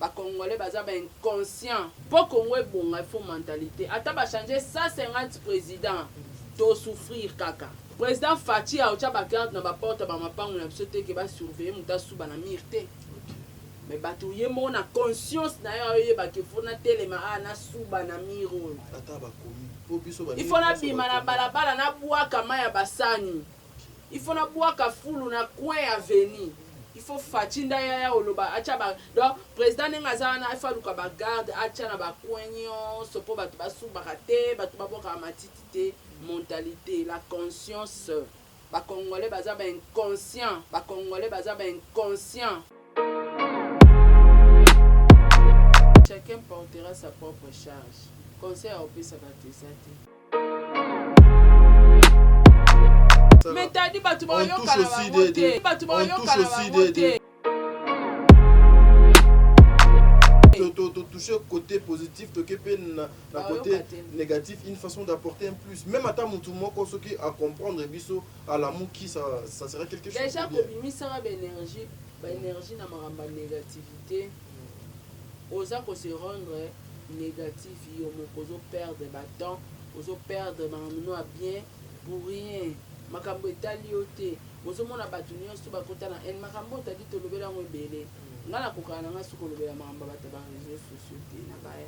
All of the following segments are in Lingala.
ba Congolais baza ba inconscient. Pour Congo bon, il faut mentalité. Ata ba changer 150 présidents to souffrir kaka. Président Fati a ocha ba garde na ba porte ba mapangu na biso te ke ba surveiller muta suba na mirte. Mais bato ye mo na conscience na yo ba ke fona telema na suba na miro. Ata ba komi. Po biso ba. Il faut na bima na balabala na bwaka maya basani. Il faut na bwaka fulu na coin avenir. Il faut fatinda ya oloba acha ba donc président nengaza na ifa luka ba garde acha na ba coinyo sopo bato ba suba kate bato ba boka matitité mentalité la conscience ba Congolais baza ba inconscient ba Congolais baza ba inconscient. Chacun portera sa propre charge. Conseil au plus ça va te mais t'as dit bah tu vas yo kalamote bah tu vas yo kalamote toucher côté positif to kepen na côté négatif une façon d'apporter un plus même à ta mutu moko soki à comprendre biso à l'amour qui ça serait quelque chose déjà ko bimisa ba énergie na maramba négativité oza ko se rendre négatif yo moko perdre temps ozo perdre mamno à bien pour rien makambo etali yote ozomona bato nyonso bakota na en makambo tadi tolobela ngo ebele ngala kokana nga suko lobela makambo bato ba réseaux sociaux te na baya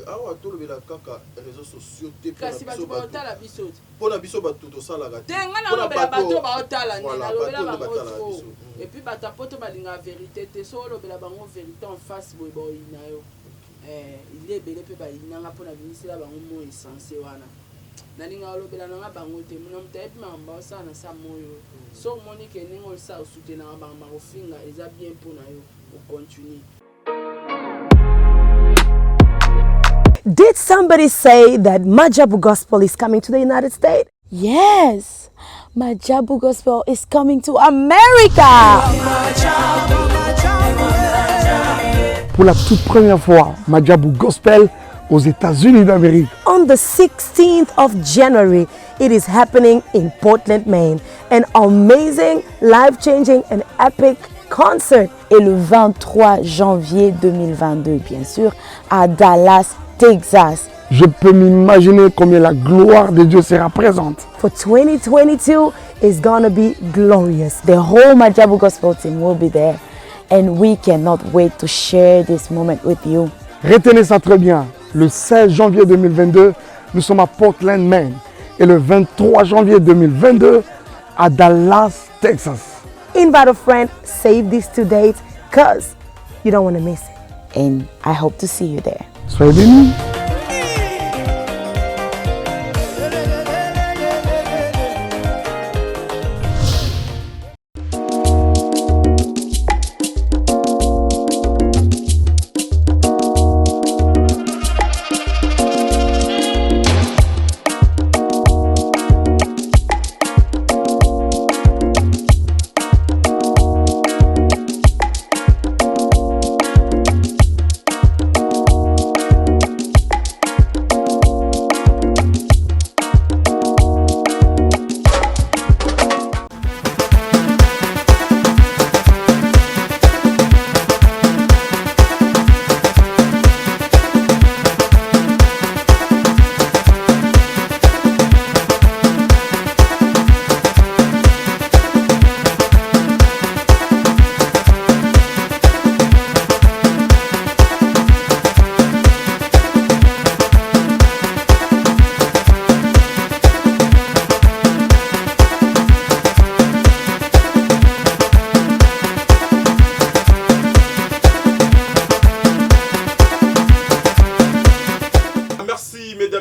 awa tolobela kaka réseaux sociaux te kasi bato baotala biso pona biso bato tosalaga te ngala lobela bato baotala nena lobela bango et puis bato poto balinga vérité te so lobela bango vérité en face boy boy na yo il est belé pe ba inanga pona bimisela bango mo essence wana nalinga olobela nanga bango te mona mutayebi mamba sana sa moyo so monique ningo sa soutenir bamba ofinga eza bien pona yo o continuer. Did somebody say that Majabu Gospel is coming to the United States? Yes, Majabu Gospel is coming to America. Pour la toute première fois, Majabu Gospel aux États-Unis d'Amérique. On the 16th of January, it is happening in Portland, Maine. An amazing, life-changing and epic concert. Et le 23 janvier 2022, bien sûr, à Dallas, Texas. Je peux m'imaginer combien la gloire de Dieu sera présente. For 2022, it's gonna be glorious. The whole Majabu Gospel team will be there. And we cannot wait to share this moment with you. Retenez ça très bien. Le 16 janvier 2022, nous sommes à Portland, Maine. Et le 23 janvier 2022, à Dallas, Texas. Invite a friend, save these 2 dates, because you don't want to miss it. And I hope to see you there. Soyez bénis.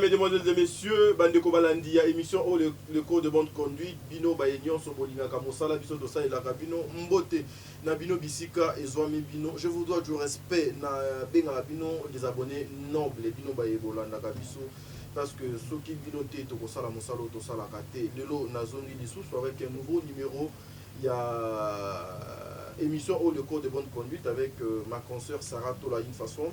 Mesdemoiselles et messieurs, Bandeko Balandia, émission au le cours de bonne conduite, Bino Bayenyon, Sobolinga Kamosala, Biso Dosa et Lakabino, Mbote, Nabino Bisika et Zwami Bino. Je vous dois du respect, Benga Bino, des abonnés nobles, Bino Bayebola, Nakabiso, parce que ceux qui Bino Té, Tokosala Mosalo, Tosala Kate, Lelo Nazoni Lissous, avec un nouveau numéro, il y a émission au le cours de bonne conduite avec ma consoeur Sarah Tola, une façon.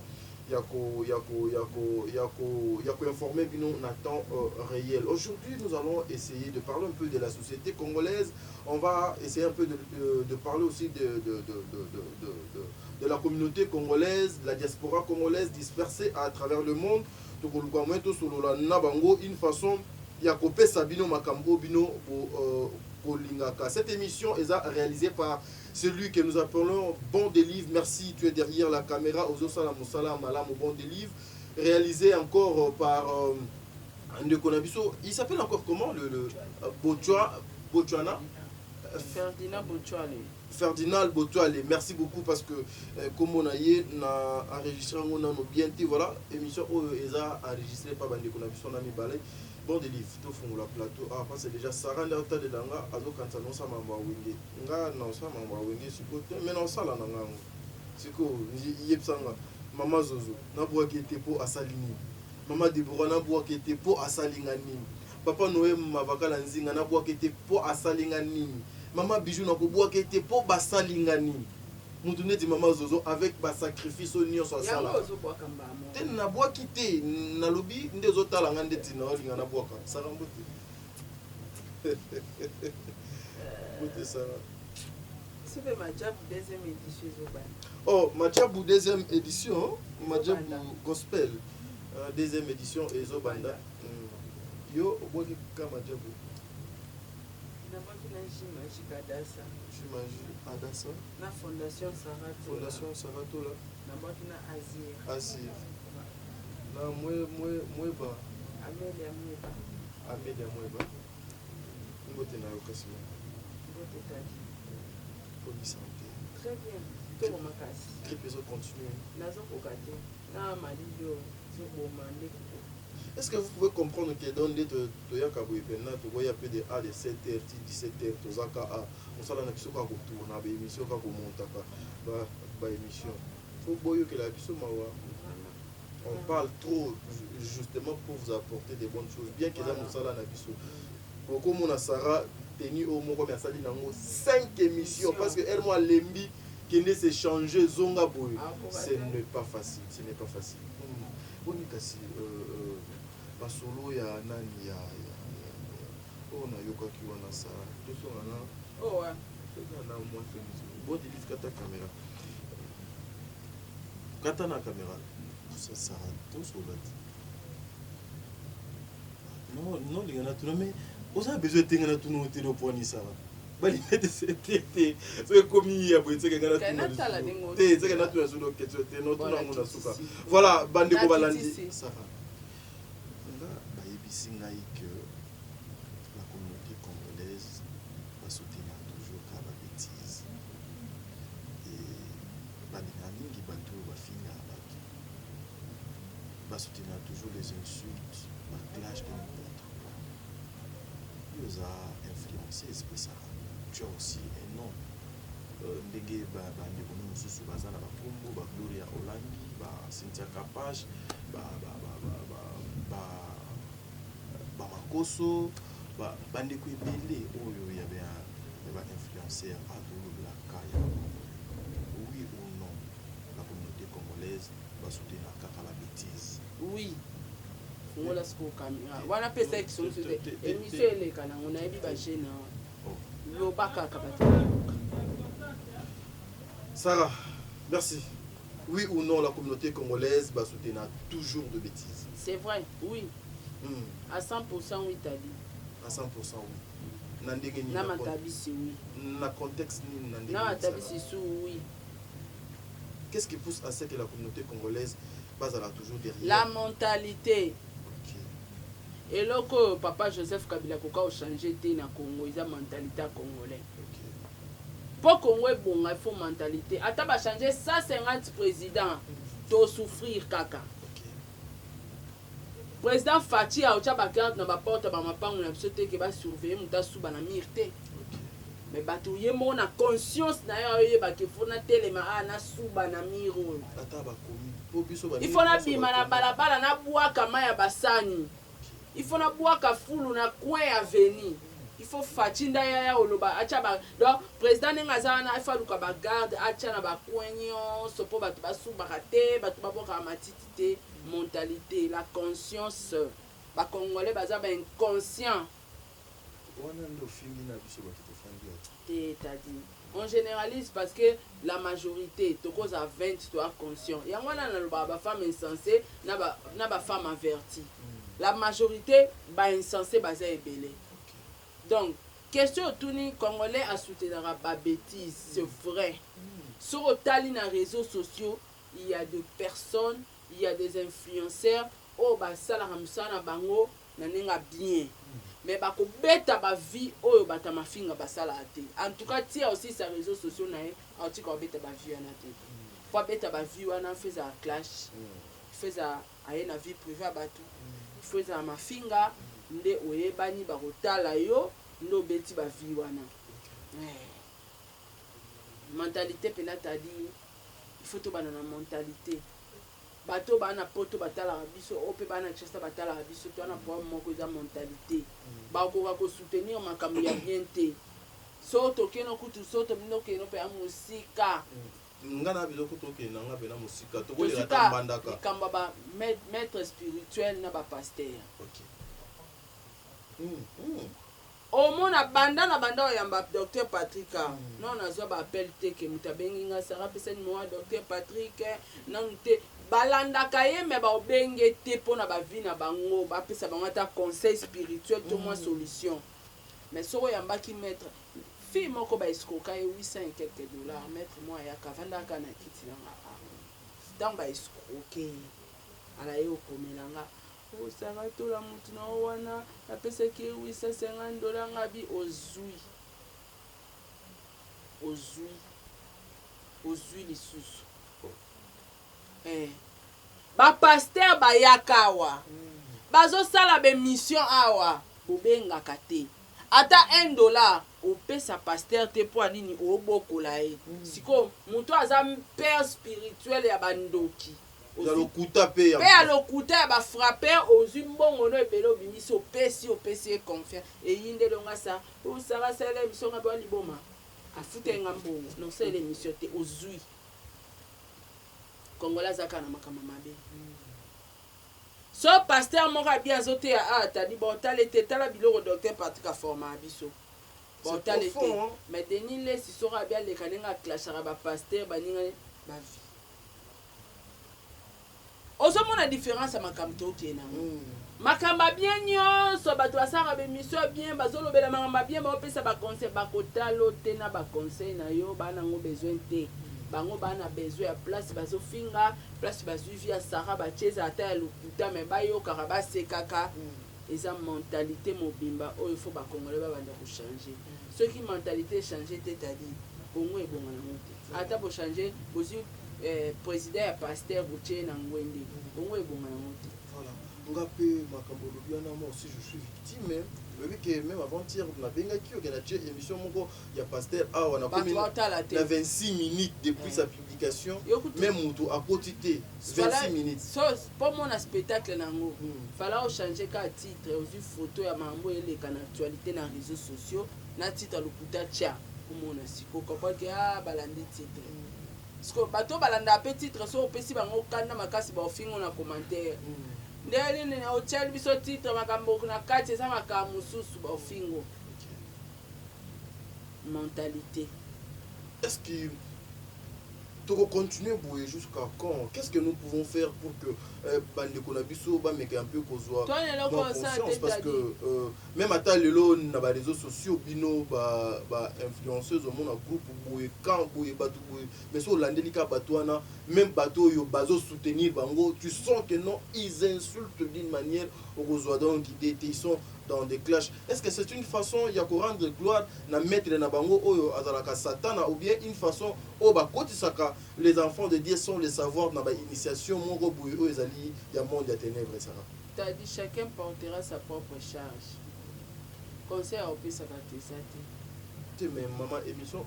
informer bino na temps réel. Aujourd'hui, nous allons essayer de parler un peu de la société congolaise. On va essayer un peu de parler aussi de la communauté congolaise, de la diaspora congolaise dispersée à travers le monde. Donc, une façon Sabino Makambo Bino Polingaka. Cette émission est réalisée par celui que nous appelons Bon Délivre. Merci, tu es derrière la caméra. Ozosala Moussala Malam Bon Délivre. Réalisé encore par Ndekonabiso. Il s'appelle encore comment le Botswana Ferdinand Botuale. Ferdinand Botuale, merci beaucoup parce que comme on a enregistré bien voilà émission est enregistrée par Ndekonabiso Nami Balai. Bon délivre, tout fond la plateau. Ah, parce que déjà Sarah Ndata de Danga, Azo Kansa non sa mamba wenge. Nga non sa mamba wenge siko. Mais non ça là nanga. Siko yepsanga. Mama Zozo, na boa qui était pour asalini. Mama Deborah na boa qui était pour asalingani. Papa Noé mavaka nzinga na boa qui était pour asalingani. Mama Bijou na ko boa qui était pour basalingani. Moutoune di Mama Zozo avec ba sacrifice au nion so sala. Ten na boa kité na lobi ndezo tala ngande tina olinga na boa ka. Sarambote. Bote Sara. C'est Madjabou deuxième édition Zoban. Oh, Madjabou deuxième édition, Madjabou Gospel deuxième édition et Zobanda. Yo boa ki ka Madjabou. Na boa ki na Jimaji Kadasa. Jimaji Adassa. Na Fondation Sarato. Fondation Sarato là. Na boa ki na Azir. Azir. Na Mweba. Amelia Mweba. Amelia Mweba. Ngote na Yokasima. Ngote Tadi. Police santé. Très bien. Tout makasi. L'épisode continue. Nazo kokate. Na Malilio. Zobomande. Est-ce que vous pouvez comprendre que dans les Toyaka Bouyepena, tu vois, il y a peu de A de 7h, 17h, Tozaka A. On s'en a qui tourne à l'émission, quand on monte à l'émission. Il faut que la mission on parle trop justement pour vous apporter des bonnes choses. Bien que là, nous sommes là, beaucoup de Sarah tenu au moins comme ça, 5 émissions parce qu'elle m'a lembi qui ne s'est changé Zonga Boy. Ce n'est pas facile. Ce n'est pas facile. On est cassé. Basolo ya nani ya na yoka ki wana sa to so na oh ouais na moi fait bon délivre kata caméra kata na caméra ça ça to so là non les gars tout mais on a besoin de tenir tout nos télé pour ni ça bali mette c'était c'est comme il y a besoin que gars tout c'est que na tout so que tu no tout na mona suka voilà bande ko balandi ça va Singaï que la communauté congolaise va soutenir toujours car la bêtise et Balinani Bato va finir va soutenir toujours les insultes, la clash de n'importe quoi. Il nous a influencé ça. Tu as aussi un nom. Ndege bandeko mosusu baza na bakombo ba Gloria Olangi ba Cynthia Kapage Bamakoso, bandeko ebele oyo ya ba influencer à tout la caille. Oui ou non, la communauté congolaise va soutenir la bêtise. Oui. On l'a ce qu'on caméra. Voilà peut être émission les canaux on a dit ba chaîne. Yo baka kabati. Sarah, merci. Oui ou non, la communauté congolaise va soutenir toujours de bêtises. C'est vrai, oui. À 100% oui, t'as dit. À 100% oui. Na matabisi oui. Na contexte ni nandenge. Na matabisi sous oui. Qu'est-ce qui pousse à ce que la communauté congolaise base toujours derrière? La mentalité. Okay. Et là que papa Joseph Kabila Koka a changé na Congo, il a mentalité congolais. Pour Congo est bon, il faut mentalité. Attends, va changer 150 présidents, to souffrir kaka. Président Fati a ocha bakante na ba porte ba mapango na biso te ke ba surveiller muta suba na mirte. Mais bato ye mo na conscience na yo ba ke fona telema na suba na miro. Ata ba komi po biso ba. Il faut na bima na balabala na bwaka maya basani. Il faut na bwaka fulu na coin avenue. il faut fatinda ya oloba acha ba donc président nengaza na ifa luka ba garde acha na ba coignon sopo ba basu bakate ba ba boka matiti te mentalité la conscience ba congolais baza ba inconscient c'est-à-dire on généralise parce que la majorité to cause à 20 tu es conscient et on a ba femme insensée na ba femme avertie la majorité ba insensé baza ebele donc question tourni congolais a soutenir ba bêtise c'est vrai sur otali na réseaux sociaux il y a des personnes il y a des influenceurs oh ba sala ramsana bango na nenga bien mais bako beta ba vie oyo bata mafinga basala ate en tout cas tia aussi sa réseaux sociaux na anti ko beta ba vie na te faut beta ba vie wana faisait clash faisait aye na vie privée batu faisait mafinga nde oyebani bakotala yo ndo beti ba vie wana mentalité pena tadi il faut to bana na mentalité bato bana poto batala biso ope bana chesta batala biso to na pour moko za mentalité ba ko soutenir makambo ya bien te soto keno kutu soto bino keno pe musika ngana bizo kutu keno nga pe na musika to ko le tambandaka kamba ba maître spirituel na ba pasteur omona banda na banda oyamba docteur Patrick non nazwa ba appel te ke mutabengi nga sara pesa ni mo docteur Patrick non te balandaka ye me baobenge te mpona bavi na bango bapesa bango ata conseil spirituel to mwa solution mais soko oyambaki maître fille moko baescroka ye 800 et quelques dollars maître mo ayaka avandaka na kiti nanga ntango baescroke ala ye okomelanga osanga tola mutu na o wana apesaki ye 850 dollars ngabi ozwi lisusu bapaster bayaka awa bazosala bemission awa bobengaka te ata 1 dollar opesa paster te mpo anini obokola ye siko moto aza père spirituel ya bandoki pe ya lokuta ya bafrapper ozwi mbongo no ebele obimisi opesi ye confiance eyi nde longa sa osala sala émission nga bwa liboma afutenga mbongo nosala émission te ozwi Kongola zaka na makama mabe so pasteur moko abi azote ya tadi bon talete tala biloko docteur Patrick forma biso bon talete mais deni le si sora abi aleka nenga clashara ba pasteur baninga ba vie ozomona différence ya makambo toke na makamba bien nyonso bato basala bemission bien bazolobela makamba bien baopesa baconseil bakotalo te na baconseil na yo banango besoin te bango bana besoin ya place bazofinga place bazuvi ya sara bacheza ata ya lokuta me bayokaka basekaka eza mentalité mobimba oyo faut bakongole babanda kochange soki mentalité echange te tadi bongo ebongana ngo te ata bochange bozwi président ya pasteur botie na ngwende bongo ebongana ngo te nga pe makambo lobi wana moi aussi je suis victime lobi que même avant-hier nabengaki oke na tie émission moko ya pasteur awa na 26 minutes depuis sa publication même moto akoti te 26 minutes so po mona spectacle nango fala ochange ka titre ozwi photo ya mambo eleka na actualité na réseaux sociaux na titre lokuta tia komona siko kopake balandi titre siko bato balanda pe titre so opesi bango kanda makasi baofingo na commentaire ndeli nene otiali biso titre makambo na kati eza makambo mosusu baofingo mentalité est-ce que tu continuer bouer jusqu'à quand? Qu'est-ce que nous pouvons faire pour que bandeko na biso ba meke un peu kozwa conscience parce que même ata lelo na ba réseaux sociaux bino ba influenceuse au monde groupe bouer quand bouer batu bouer mais so landeli ka batwana même bato yo bazo soutenir bango tu sens que non ils insultent d'une manière kozwa donc ils sont dans des clashs. Est-ce que c'est une façon ya ko rendre gloire na maître na bango oyo azalaka satana ou bien une façon o ba kotisaka les enfants de Dieu sont les savoirs dans ba initiation moko boye oyo ezali ya monde ya ténèbres ça. T'as dit chacun portera sa propre charge. Conseil au pisa ka tesate. mais maman émission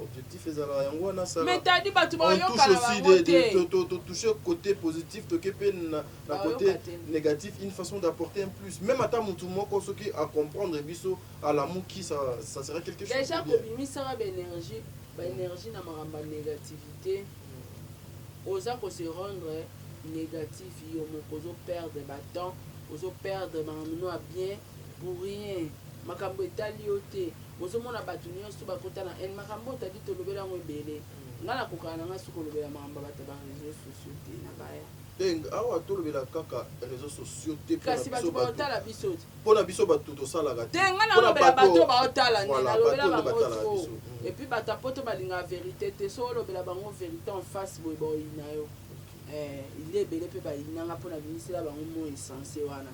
objectif ezala yango wana sala mais t'as dit tu vas on touche aussi de toucher côté positif toke pe na côté négatif, une façon d'apporter un plus même ata mutu moko soki à comprendre biso à l'amour qui ça serait quelque chose déjà ko bimisaka ba énergie na maramba négativité oza ko se rendre négatif yo moko zo perdre ba temps ozo perdre mamuno a bien pour rien makambo etali yo te ozomona bato nyonso bakota na en makambo otadi tolobela yango ebele nga na kokala na nga soki olobela makambo bato ba réseaux sociaux te na baya awa tolobela kaka réseaux sociaux te kasi bato baotala biso te mpona biso bato tosalaka te nga na olobela bato baotala nde nalobela bango tro epuis bato apoto balingaka vérité te so olobela bango vérité en face boye baoyina yo ile ebele mpe bayinanga mpona bimisela bango mo essence wana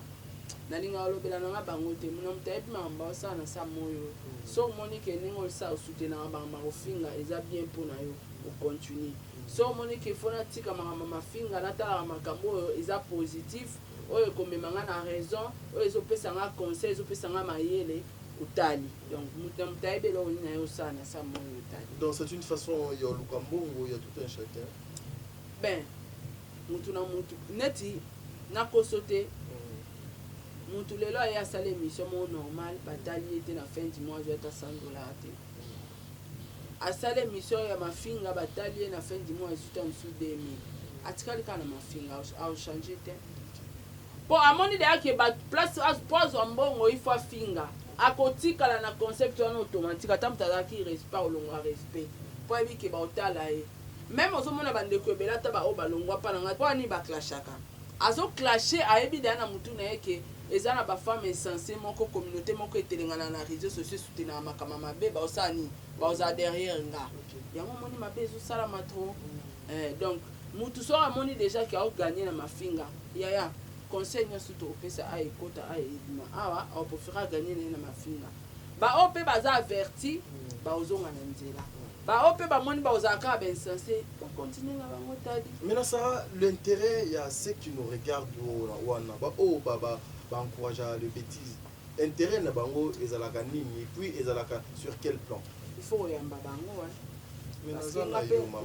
nalinga olobela nanga bango te muna moto ayebi makambo osala na sa moyo so omoni ke ndenge osala osutenaka makambo kofinga eza bien mpona yo ocontinue so omoni ke fo natika makambo mafinga natalaka makambo oyo eza positif oyo ekomemanga na raison oyo ezopesanga conseil ezopesanga mayele otali donc moto ayebela oni na ye osala na sa moyo otali donc c'est une façon ya oluka mbongo ya tout un chacun ben mutu na mutu neti nakoso te mutu lelo aye asala émission mo normal batali ete na fin du mois azwata $100 te asala émission ya mafinga batali ye na fin du mois azuta mosu 2000 atikali kaka na mafinga aochange te mpo amoni deyake place po azwa mbongo ifo afinga akotikala na concept wana automatique ata moto azalaki respect olongwa respect mpo ayebi ke baotala ye même ozomona bandeko ebele ata baoyo balongwa mpa nanga mpo ani baklashaka azoklashe ayebi deya na mutu na ye ke eza na bafemme insensé moko communauté moko etelengana na réseaux sociaux soutenaka makambo mabe baosala nini baozala derrière nga yango omoni mabe ezosalama tro donc mutu soko amoni déjà ke aoganye na mafinga yaya conseil nyonso tokopesa aekota aebima awa aoprofere aganye na ye na mafinga baoyo mpe baza averti baozonga na nzela baoyo mpe bamoni baozala kaka bainsensé bacontinue na bango tadi maintenant ça l'intérêt ya ce qui nous regarde wana baoyo encourage le bêtise intérêt na bango ezalaka nini et puis ezalaka sur quel plan il faut oyamba bango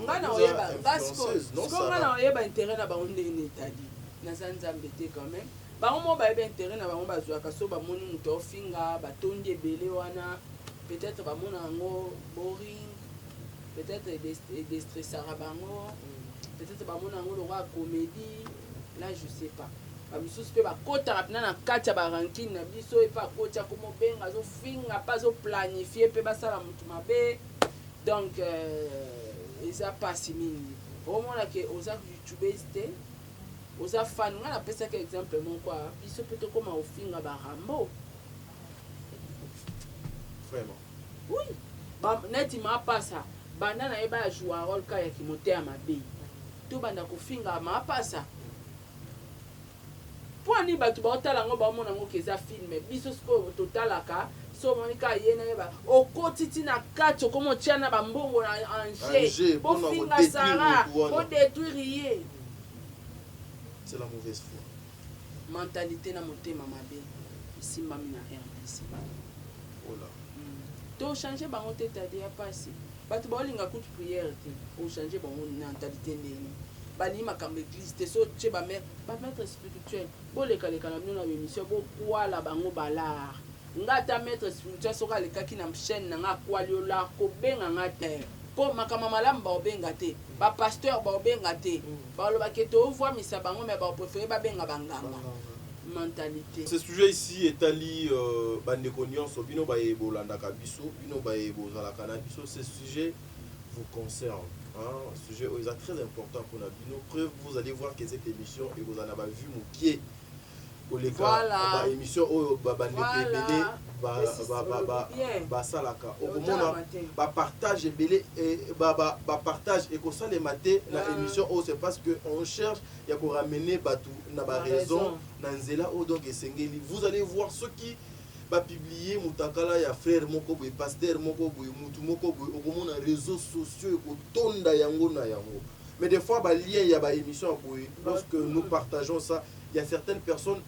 nga na oyeba intérêt na bango ndenge na etadi naza nzambe te quand même bango mo bayeba intérêt na bango bazwaka so bamoni moto ofinga batondi ebele wana peut-être bamona yango boring peut-être edestressaka bango peut-être bamona yango lokwa comédie là je sais pas bamisusu mpe bakotaka mpena na kati ya barankine na biso epe akoti akomobenga azofinga mpe azoplanifie mpe basala motu mabe donc eza pasi mingi omona ke oza youtubese te oza fan nga napesaki exemple moko biso mpe tokoma ofinga barambo vraiment oui neti maapasa banda na ye bayajua role ka ya kimote ya mabe to banda kofinga maapasa mpo ani bato baotala yango baomona yango keza filme biso sikoyo totalaka so omoni kaka ye na yeba okoti ti na kati okomotia na bambongo na ange bofinga sara bodétruire ye c'est la mauvaise foi mentalité na motema mabe esimbami na rdc tochange bango te tadi ya pasi bato baolinga kutu prière te ochange bango mentalité ndenge bali makambo église te so tie bamaître spirituel bolekaleka na bino na bémission bokwala bango balar nga ata maître spirituel soki alekaki na chaîne na nga akwali olar kobenga nga te mpo makambo malamu baobenga te bapasteur baobenga te balobaki toovwamisa bango me baopréféré babenga banganga mentalité ce sujet ici etali bandeko nyonso bino baye bolandaka biso bino baye bozalaka na biso ce sujet vous concerne sujet est très important pour la bino preuve vous allez voir que cette émission et vous en avez vu mokier au voilà émission au bandeko ebele basalaka okomona bapartage ebele bapartage ekosala mate na émission oyo c'est parce que on cherche ya koramener bato na baraison na nzela oyo donc esengeli vous allez voir ceux qui publier mutakala ya frère moko boye pasteur moko boye mutu moko boye okomona réseaux sociaux ekotonda yango na yango mais des fois ba lien ya ba émission boye lorsque nous partageons ça il y a certaines personnes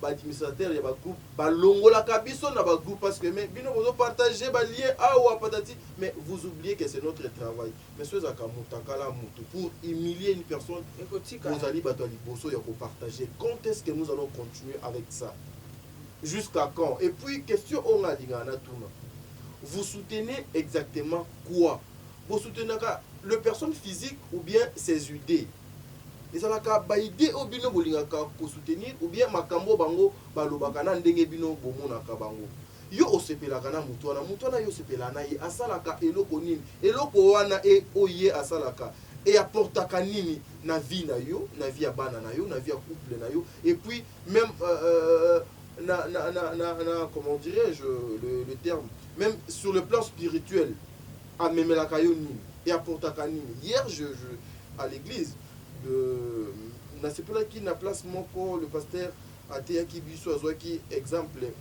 administrateur ya ba groupe balongola kabiso na ba groupe parce que mais bino vous partager ba lien awa patati mais vous oubliez que c'est notre travail mais ceux za kamutakala mutu pour humilier une personne vous allez bato liboso ya ko partager quand est-ce que nous allons continuer avec ça jusqu'à quand et puis question on a dit na tuna vous soutenez exactement quoi vous soutenez le personne physique ou bien ses idées ezalaka ba idée o bino bolingaka ko soutenir ou bien makambo bango balobaka na ndenge bino bomonaka bango yo osepelaka na mutu wana yo sepela na ye asalaka eloko nini eloko wana e oye asalaka et apportaka nini na vie na yo na vie ya bana na yo na vie ya couple na yo et puis même comment dirais-je le terme même sur le plan spirituel amemelaka yo nini et apportaka nini hier je à l'église na sepelaki na place moko le pasteur ateyaki biso azwaki exemple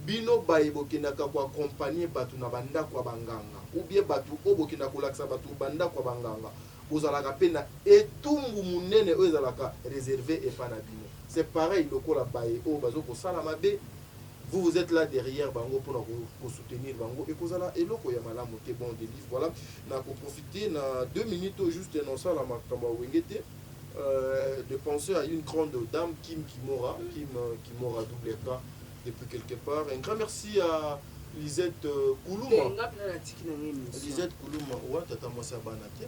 bino bayebokendaka koaccompagner bato na bandako ya banganga ou bien bato oyo bokenda kolakisa bato bandako ya banganga bozalaka mpe na etumbu monene oyo ezalaka réservé epa na bino c'est pareil lokola baye oyo bazokosala mabe vous êtes là derrière bango pour soutenir bango et kozala eloko ya malamu te bon des livres voilà na ko profiter na 2 minutes juste non ça la makamba wengete de penser à une grande dame Kim Kimora double K depuis quelque part un grand merci à Lisette Koulouma Lisette Koulouma ouais tata mwasa bana te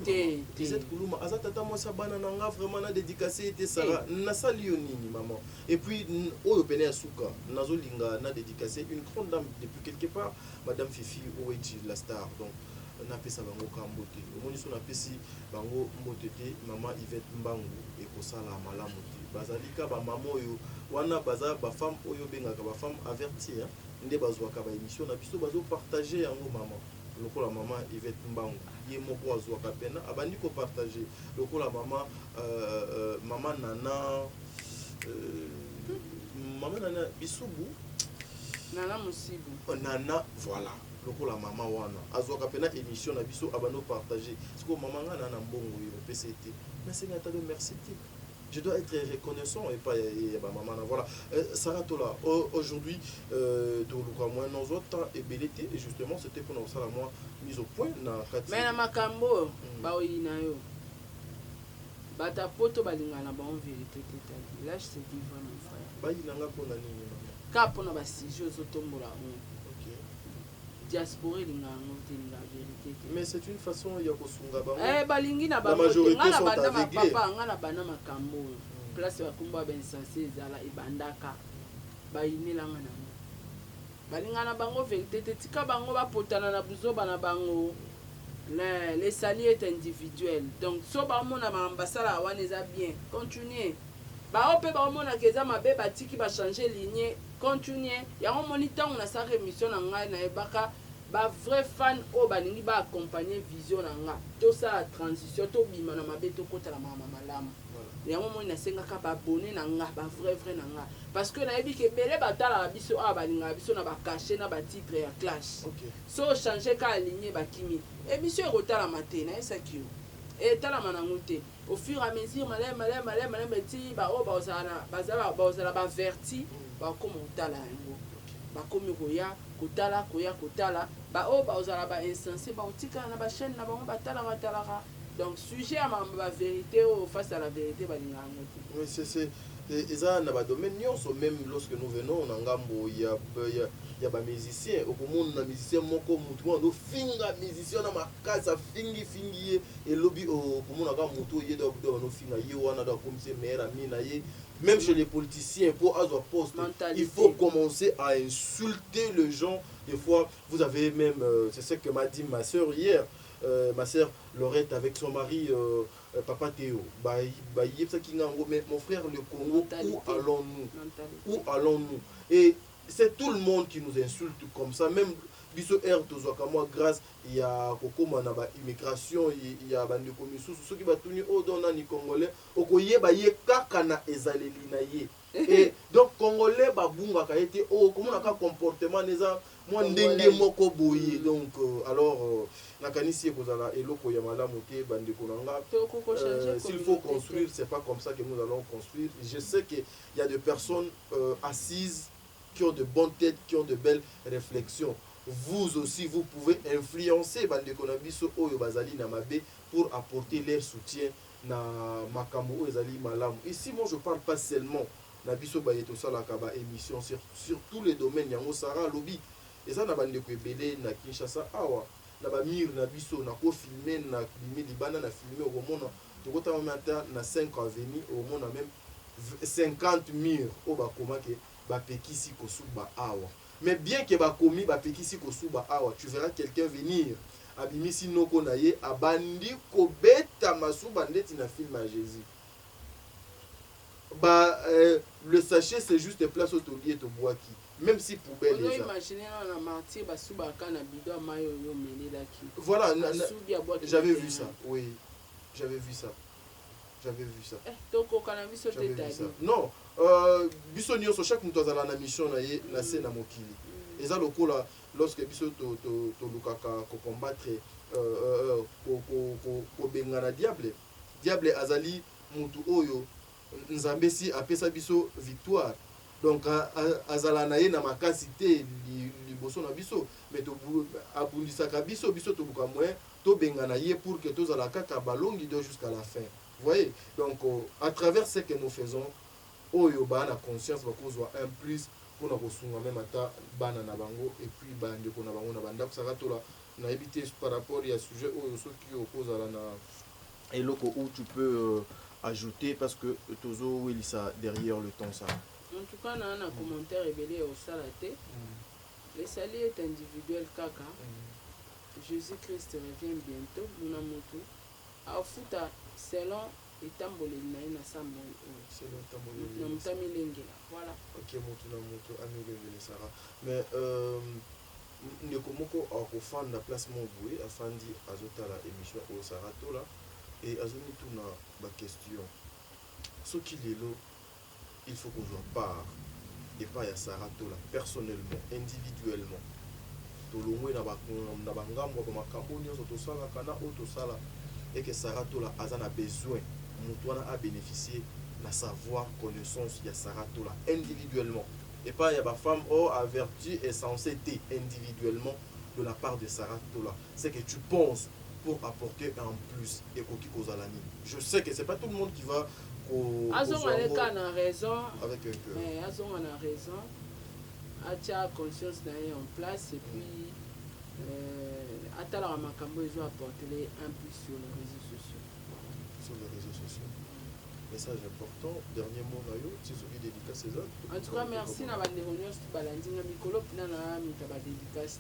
Lisette Koulouma aza tata mwasa bana nanga vraiment na dédicacé était Sarah na sali yo nini maman et puis oyo pene ya suka nazolinga na dédicacé une grande dame depuis quelque part madame Fifi Owechi la star donc na pesa bango ka mbote omoni so na pesi bango mbote te maman Yvette Mbangu ekosala malamu te bazalika ba maman oyo wana baza ba femme oyo bengaka ba femme avertie nde bazwaka ba émission na biso bazo partager yango maman lokola maman Yvette Mbangu ye moko azwaka pena abandi ko partager lokola maman maman nana bisubu nana musibu nana voilà lokola maman wana azwaka pena émission na biso abando partager siko maman nga nana mbongo yo PCT mais c'est ngata de merci je dois être reconnaissant et pas maman voilà Sarah Tola aujourd'hui tout le moins nos autres et belité et justement c'était pour nous ça la moi mise au point na kati mais na makambo ba oyina yo bata poto balingana ba en vérité totale là je te dis vraiment frère ba yinanga pona nini maman ka pona ba sijo zotombola diaspora lingango te la vérité mais c'est une façon ya kosunga bango balingi na ba majorité sont banda aveuglés papa ngana bana makambo place ya kumba ben sensé zala ibandaka bayinelanga na balingana bango vérité te tika bango bapotana na buzoba na bango les salis est individuel donc so ba mona ma ambassadeur wana eza bien continuer ba ope ba mona keza mabe batiki ba changer ligne continuer yango moni ntango na sa émission na ngai na ebaka ba vrai fan o balingi ba accompagner vision na nga to sa transition to bima na mabe to kotala mama malamu yango moni na sengaka ba abonné na nga ba vrai na nga parce que na yebi ke bele batala biso a balinga biso na ba cacher na ba titre ya clash so changer ka ligne ba kimi émission ekotala matena esaki yo et tala manango te au fur et à mesure malem beti ba o bazala ba verti ba komo tala yango ba komi kotala ba o bazala ba insensé ba otika na ba chaîne na ba batala donc sujet à ma vérité ou face à la vérité ba lingango te oui c'est eza na ba domaine nyonso même lorsque nous venons na ngambo ya ba musicien okomona na musicien moko mutu ndo finga musicien na makasa fingi et lobby okomona ka mutu ye do no finga ye wana do comme c'est meilleur ami na ye même chez les politiciens pour avoir poste il faut commencer à insulter les gens des fois vous avez même c'est ce que m'a dit ma sœur hier ma sœur Laurette avec son mari Papa Théo mais mon frère le Congo où allons-nous et c'est tout le monde qui nous insulte comme ça même biso tozwaka moi grâce il y a kokoma na ba immigration il y a bande komisusu ceux qui batuni odona ni congolais okoyeba ye kaka na ezaleli na ye Et donc congolais babungaka été oh comment on a comportement neza moi ndenge moko boye donc alors nakanisi ekozala eloko ya malamu te bandeko nanga s'il faut construire c'est pas comme ça que nous allons construire. Je sais que il y a des personnes assises qui ont de bonnes têtes, qui ont de belles réflexions. Vous aussi vous pouvez influencer bandeko na biso oyo bazali na mabe pour apporter leur soutien na makambo ezali malamu. Ici moi je parle pas seulement na biso ba yeto sala ka ba émission sur tous les domaines yango Sarah lobby eza na bandeko ebele na Kinshasa awa na ba mir na biso na ko filmer na libana na filmer au mona tokota mata na 5 avenue au mona même 50 murs au ba koma ke ba pekisi ko suba awa mais bien que ba komi ba pekisi ko suba awa tu verras quelqu'un venir abimisi noko na ye abandi ko beta masuba ndeti na film à Jésus. Bah, le sachet c'est juste des places autoliées et bois qui même si poubelle les voilà j'avais vu ça oui j'avais vu ça non biso nyonso chaque moto azala na mission na ye na se na mokili eza lokola lorsque biso to lukaka ko combattre ko bengana diable azali mutu oyo nzambe si apesa biso victoire donc azala na ye na makasi te liboso na biso mais to abundisaka biso to buka moyen to bengana ye pour que tozala kaka balongi de jusqu'à la fin. Vous voyez donc à travers ce que nous faisons oyo bana conscience bakozwa un plus pour na kosunga même ata bana na bango et puis bande ko na bango na banda kusaka tola na éviter par rapport à sujet oyo soki okozala na eloko où tu peux ajouter parce que tozo welisa derrière le temps ça. En tout cas na un commentaire rebelle au salate. Le salut est individuel kaka. Jésus-Christ revient bientôt muna moto. Afuta selon etambole na ina sambo selon etambole na mutami lengela voilà. OK moto na moto amilengela Sarah mais ndeko moko akofanda place mobwe afandi azotala émission au Sarah tola et azoni tuna ba question soki lelo il faut qu'on en parle et pas ya Sarah tola personnellement individuellement tolongwe na bangambo ba makambo nyonso tosala kana o tosala et que Sarah tola azana besoin mutu a bénéficié la savoir connaissance ya Sarah tola individuellement et pas ya ba femme oh avertie et censée être individuellement de la part de Sarah tola c'est que tu penses pour apporter un plus et koki kozalani. Je sais que c'est pas tout le monde qui va a raison avec un cœur. Mais Azon a raison. Atia conscience d'aller en place et puis Atala Makambo ils ont apporté un plus sur les réseaux sociaux. Sur les réseaux sociaux. Message important. Dernier mot Nayo, c'est celui dédicace César. En tout cas merci na bande réunions balandi na mikolo pina na mitaba dédicace.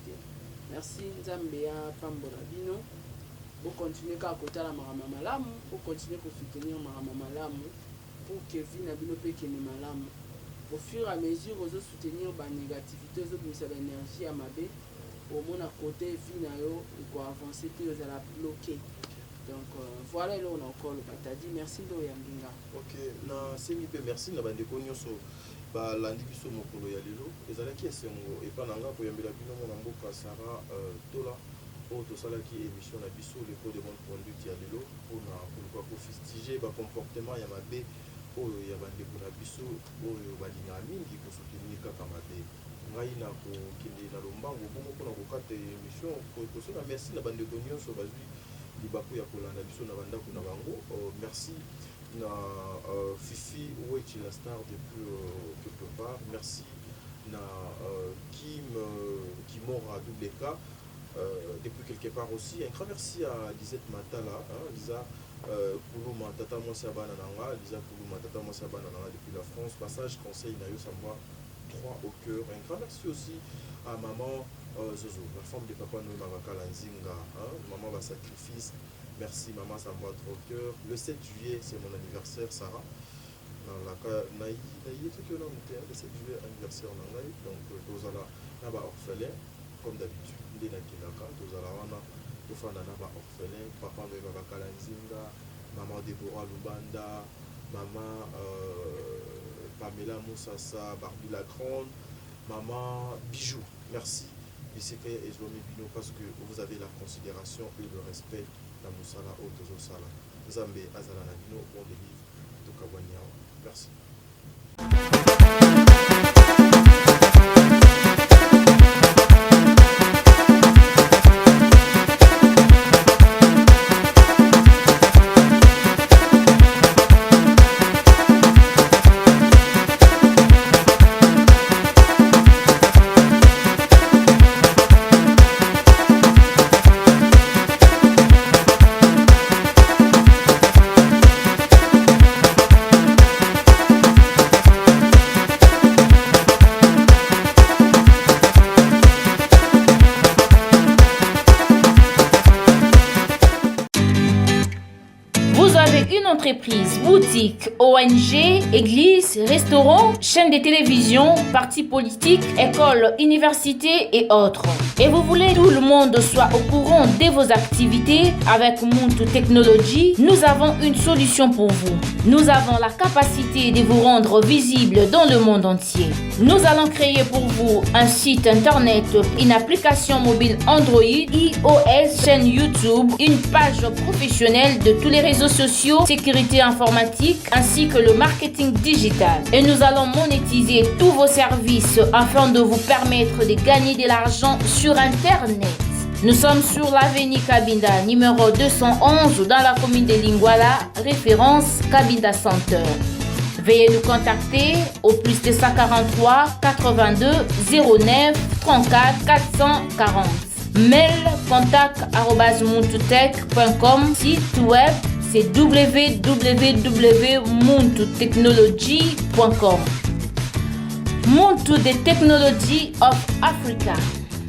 Merci Nzambea Pambola Bino. Pour continuer à côté la marama malamu, pour continuer à soutenir marama malamu, pour que vie n'a pas qui n'est malamu. Au fur et à mesure, aux soutenir la négativité, aux autres l'énergie à ma baie, au moins à côté vie n'a yo, il faut avancer puis aux la bloquer. Donc voilà là on a encore le batadi. Merci de Yambinga. Ok, na semipe merci na bande konyoso ba landi biso mokolo ya lelo. Ezala ki esengo et pas nanga ko yambela bino mona mboka Sarah tola. Pour tout ça qui émission na biso le code de bonne conduite ya lelo pour fustiger ba comportement ya mabe oyo ya bande ko na biso oyo balinga mingi ko soutenir kaka mabe ngai na ko kindi na lombango bongo ko na ko kata émission ko so na merci na bande ko nyonso bazwi libaku ya kolanda biso na banda ko na bango merci na Fifi Wechi la star depuis quelque part merci na Kim Mora double K depuis quelque part aussi. Un grand merci à Lisette Matala, Lisa Koulouma Tata Moussabana Nanga, Lisa Koulouma Tata Moussabana Nanga depuis la France. Passage conseil Nayo Samba 3 au cœur. Un grand merci aussi à maman Zozo, la femme de papa Noé Mavakala Nzinga, maman va sacrifice. Merci maman Samba 3 au cœur. Le 7 juillet, c'est mon anniversaire, Sarah. Le 7 juillet, anniversaire Nangaï. Donc, Dozala Naba orphelin, comme d'habitude. Ndena Kinaka, tozala wana tofanda na ba orphelin, papa Noé Mavakala Nzinga, maman Deborah Lubanda, maman Pamela Moussassa, Barbie la Grande, Maman Bijou. Merci. Bisika et Zouami Bino parce que vous avez la considération et le respect dans Moussala Otozo Sala. Zambé Azala Bino, bon délivre, Tokawanyao. Merci. Entreprises, boutiques, ONG, églises, restaurants, chaînes de télévision, partis politiques, écoles, universités et autres. Et vous voulez que tout le monde soit au courant de vos activités avec Muntu Technology, nous avons une solution pour vous. Nous avons la capacité de vous rendre visible dans le monde entier. Nous allons créer pour vous un site internet, une application mobile Android, iOS, chaîne YouTube, une page professionnelle de tous les réseaux sociaux, sécurité informatique ainsi que le marketing digital. Et nous allons monétiser tous vos services afin de vous permettre de gagner de l'argent sur Internet. Nous sommes sur l'avenue Cabinda, numéro 211 dans la commune de Lingwala, référence Cabinda Center. Veuillez nous contacter au plus 243 82 09 34 440. Mail contact@muntutech.com. Site web c'est www.muntutechnology.com. Muntu the Technology of Africa.